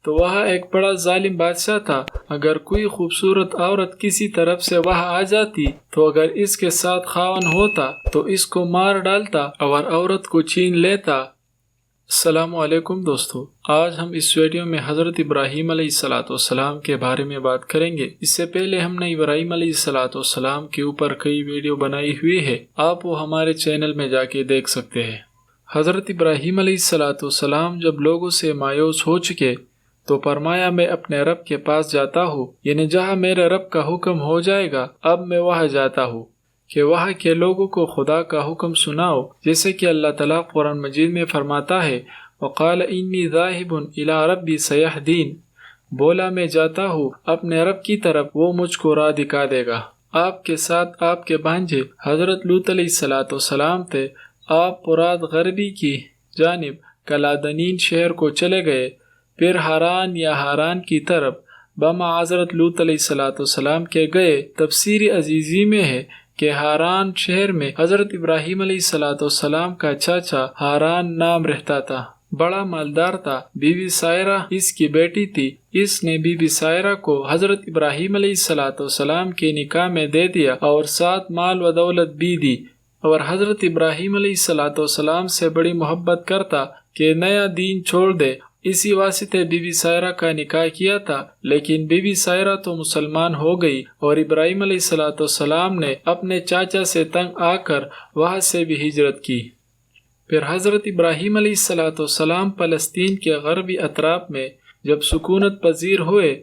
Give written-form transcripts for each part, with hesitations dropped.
تو وہاں ایک بڑا ظالم بادشاہ تھا۔ اگر کوئی خوبصورت عورت کسی طرف سے وہاں آ جاتی تو اگر اس کے ساتھ خاوند ہوتا تو اس کو مار ڈالتا اور عورت کو چھین لیتا۔ السلام علیکم دوستو، آج ہم اس ویڈیو میں حضرت ابراہیم علیہ السلام کے بارے میں بات کریں گے۔ اس سے پہلے ہم نے ابراہیم علیہ السلام کے اوپر کئی ویڈیو بنائی ہوئی ہے، آپ وہ ہمارے چینل میں جا کے دیکھ سکتے ہیں۔ حضرت ابراہیم علیہ السلام جب لوگوں سے مایوس ہو چکے تو فرمایا میں اپنے رب کے پاس جاتا ہوں، یعنی جہاں میرے رب کا حکم ہو جائے گا اب میں وہاں جاتا ہوں کہ وہاں کے لوگوں کو خدا کا حکم سناؤ، جیسے کہ اللہ تعالیٰ قرآن مجید میں فرماتا ہے وقال انی ذاہب الی ربی سیہدین، بولا میں جاتا ہوں اپنے رب کی طرف، وہ مجھ کو راہ دکھا دے گا۔ آپ کے ساتھ آپ کے بھانجے حضرت لوط علیہ السلام تھے۔ آپ پرات غربی کی جانب کلادنین شہر کو چلے گئے، پھر ہاران کی طرف بما حضرت لوط علیہ السلام کے گئے۔ تفسیر عزیزی میں ہے کہ ہاران شہر میں حضرت ابراہیم علیہ السلام کا چاچا ہاران نام رہتا تھا، بڑا مالدار تھا۔ بی بی سائرہ اس کی بیٹی تھی۔ اس نے بی بی سائرہ کو حضرت ابراہیم علیہ السلام کے نکاح میں دے دیا اور ساتھ مال و دولت بھی دی، اور حضرت ابراہیم علیہ السلام سے بڑی محبت کرتا کہ نیا دین چھوڑ دے۔ اسی واسطے بی بی سائرہ کا نکاح کیا تھا، لیکن بی بی سائرہ تو مسلمان ہو گئی اور ابراہیم علیہ السلام نے اپنے چاچا سے تنگ آ کر وہاں سے بھی ہجرت کی۔ پھر حضرت ابراہیم علیہ السلام فلسطین کے غربی اطراف میں جب سکونت پذیر ہوئے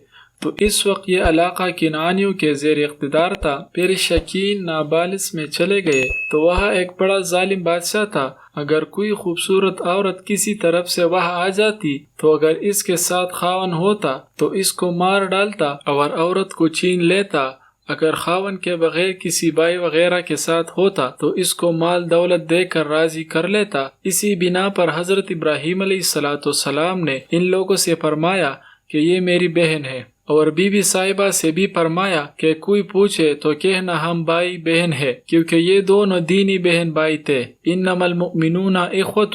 تو اس وقت یہ علاقہ کنعانیوں کے زیر اقتدار تھا۔ پھر شکین نابالس میں چلے گئے تو وہاں ایک بڑا ظالم بادشاہ تھا۔ اگر کوئی خوبصورت عورت کسی طرف سے وہاں آ جاتی تو اگر اس کے ساتھ خاوند ہوتا تو اس کو مار ڈالتا اور عورت کو چھین لیتا۔ اگر خاوند کے بغیر کسی بھائی وغیرہ کے ساتھ ہوتا تو اس کو مال دولت دے کر راضی کر لیتا۔ اسی بنا پر حضرت ابراہیم علیہ السلام نے ان لوگوں سے فرمایا کہ یہ میری بہن ہے، اور بی بی صاحبہ سے بھی فرمایا کہ کوئی پوچھے تو کہنا ہم بھائی بہن ہے، کیونکہ یہ دونوں دینی بہن بھائی تھے۔ انما المؤمنون اخوۃ،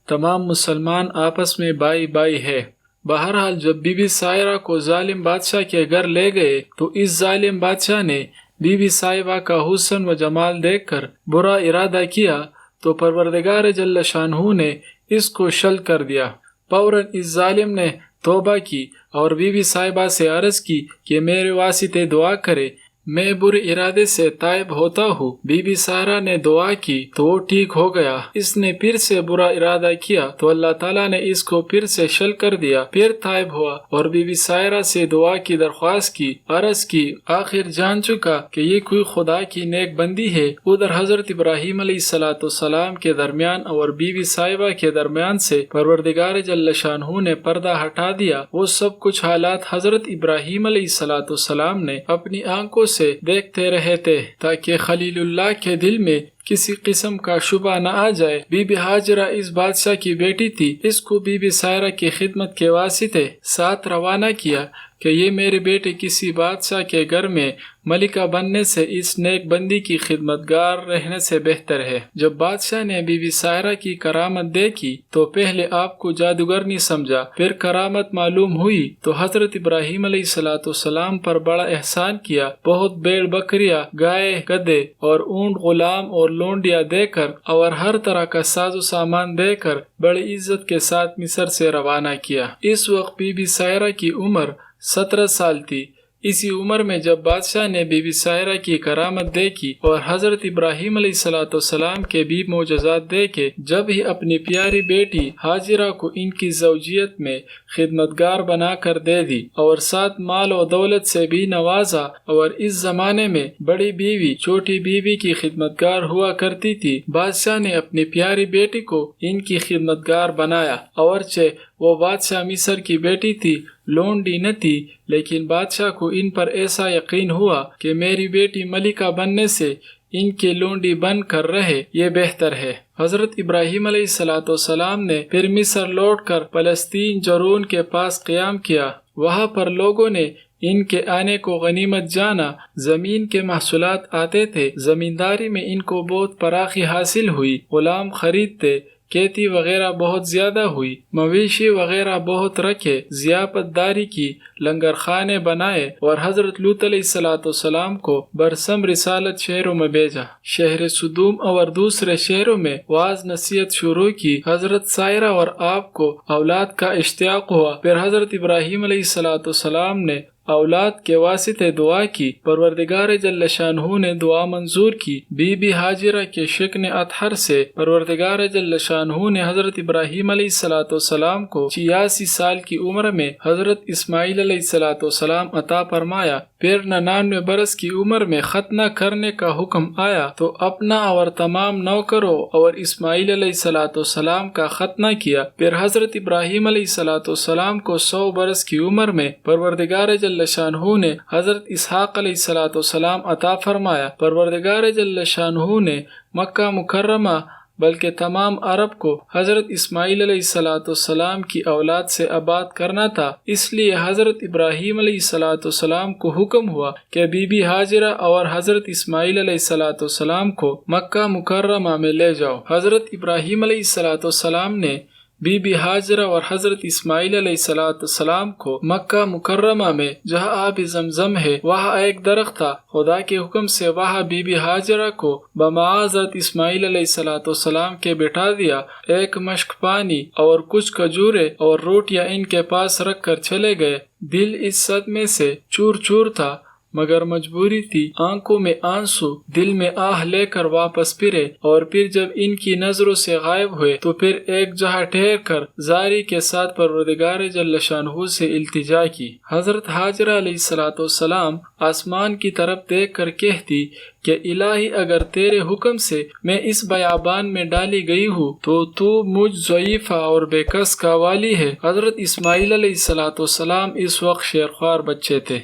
تمام مسلمان آپس میں بھائی بھائی ہے۔ بہرحال جب بی بی سائرہ کو ظالم بادشاہ کے گھر لے گئے تو اس ظالم بادشاہ نے بی بی صاحبہ کا حسن و جمال دیکھ کر برا ارادہ کیا تو پروردگار جل شانہ نے اس کو شل کر دیا۔ فوراً اس ظالم نے توبہ کی اور بی بی صاحبہ سے عرض کی کہ میرے واسطے دعا کرے، میں برے ارادے سے تائب ہوتا ہوں۔ بی بی سائرہ نے دعا کی تو وہ ٹھیک ہو گیا۔ اس نے پھر سے برا ارادہ کیا تو اللہ تعالیٰ نے اس کو پھر سے شل کر دیا، پھر تائب ہوا اور بی بی سائرہ سے دعا کی درخواست کی، عرض کی، آخر جان چکا کہ یہ کوئی خدا کی نیک بندی ہے۔ ادھر حضرت ابراہیم علیہ السلام کے درمیان اور بی بی صاحبہ کے درمیان سے پروردگار جل شانہ نے پردہ ہٹا دیا۔ وہ سب کچھ حالات حضرت ابراہیم علیہ السلام نے اپنی آنکھوں سے دیکھتے رہے تھے تاکہ خلیل اللہ کے دل میں کسی قسم کا شبہ نہ آ جائے۔ بی بی ہاجرہ اس بادشاہ کی بیٹی تھی۔ اس کو بی بی سائرہ کی خدمت کے واسطے ساتھ روانہ کیا کہ یہ میرے بیٹے کسی بادشاہ کے گھر میں ملکہ بننے سے اس نیک بندی کی خدمتگار رہنے سے بہتر ہے۔ جب بادشاہ نے بی بی سائرہ کی کرامت دیکھی تو پہلے آپ کو جادوگر نہیں سمجھا، پھر کرامت معلوم ہوئی تو حضرت ابراہیم علیہ السلام پر بڑا احسان کیا، بہت بھیڑ بکریاں، گائے، گدھے اور اونٹ، غلام اور لونڈیاں دے کر اور ہر طرح کا ساز و سامان دے کر بڑی عزت کے ساتھ مصر سے روانہ کیا۔ اس وقت بی بی سائرہ کی عمر 17 سال تھی۔ اسی عمر میں جب بادشاہ نے بی بی سائرہ کی کرامت دیکھی اور حضرت ابراہیم علیہ السلام کے بھی معجزات دیکھے، جب ہی اپنی پیاری بیٹی ہاجرہ کو ان کی زوجیت میں خدمتگار بنا کر دے دی اور ساتھ مال و دولت سے بھی نوازا۔ اور اس زمانے میں بڑی بیوی چھوٹی بیوی کی خدمتگار ہوا کرتی تھی۔ بادشاہ نے اپنی پیاری بیٹی کو ان کی خدمتگار بنایا، اورچہ وہ بادشاہ مصر کی بیٹی تھی، لونڈی نہ تھی، لیکن بادشاہ کو ان پر ایسا یقین ہوا کہ میری بیٹی ملکہ بننے سے ان کے لونڈی بن کر رہے یہ بہتر ہے۔ حضرت ابراہیم علیہ السلام نے پھر مصر لوٹ کر فلسطین جرون کے پاس قیام کیا۔ وہاں پر لوگوں نے ان کے آنے کو غنیمت جانا۔ زمین کے محصولات آتے تھے، زمینداری میں ان کو بہت فراخی حاصل ہوئی، غلام خریدتے، کھیتی وغیرہ بہت زیادہ ہوئی، مویشی وغیرہ بہت رکھے، ضیافت داری کی، لنگر خانے بنائے، اور حضرت لوط علیہ السلام کو برسم رسالت شہروں میں بھیجا۔ شہر سدوم اور دوسرے شہروں میں واعظ نصیحت شروع کی۔ حضرت سائرہ اور آپ کو اولاد کا اشتیاق ہوا۔ پھر حضرت ابراہیم علیہ السلام نے اولاد کے واسطے دعا کی۔ پروردگار جل شانہ نے دعا منظور کی۔ بی بی ہاجرہ کے شکن اطہر سے پروردگار جل شانہ نے حضرت ابراہیم علیہ السلام کو 86 سال کی عمر میں حضرت اسماعیل علیہ السلام عطا فرمایا۔ پھر 99 برس کی عمر میں ختنہ کرنے کا حکم آیا تو اپنا اور تمام نوکروں اور اسماعیل علیہ السلام کا ختنہ کیا۔ پھر حضرت ابراہیم علیہ السلام کو 100 برس کی عمر میں پروردگار جل شانہ نے حضرت اسحاق علیہ السلام عطا فرمایا۔ پروردگار جل شانہ نے مکہ مکرمہ بلکہ تمام عرب کو حضرت اسماعیل علیہ السلام کی اولاد سے آباد کرنا تھا، اس لیے حضرت ابراہیم علیہ السلام کو حکم ہوا کہ بی بی ہاجرہ اور حضرت اسماعیل علیہ السلام کو مکہ مکرمہ میں لے جاؤ۔ حضرت ابراہیم علیہ السلام نے بی بی ہاجرہ اور حضرت اسماعیل علیہ السلام کو مکہ مکرمہ میں جہاں آب زمزم ہے وہاں ایک درخت تھا، خدا کے حکم سے وہاں بی بی ہاجرہ کو بمعاذرت اسماعیل علیہ السلام کے بٹھا دیا۔ ایک مشک پانی اور کچھ کھجورے اور روٹیاں ان کے پاس رکھ کر چلے گئے۔ دل اس صدمے سے چور چور تھا، مگر مجبوری تھی۔ آنکھوں میں آنسو، دل میں آہ لے کر واپس پھرے، اور پھر جب ان کی نظروں سے غائب ہوئے تو پھر ایک جگہ ٹھہر کر زاری کے ساتھ پروردگار جل شانہ سے التجا کی۔ حضرت ہاجرہ علیہ السلام آسمان کی طرف دیکھ کر کہتی کہ الہی اگر تیرے حکم سے میں اس بیابان میں ڈالی گئی ہوں تو مجھ ضعیفہ اور بے کس کا والی ہے۔ حضرت اسماعیل علیہ السلام اس وقت شیرخوار بچے تھے۔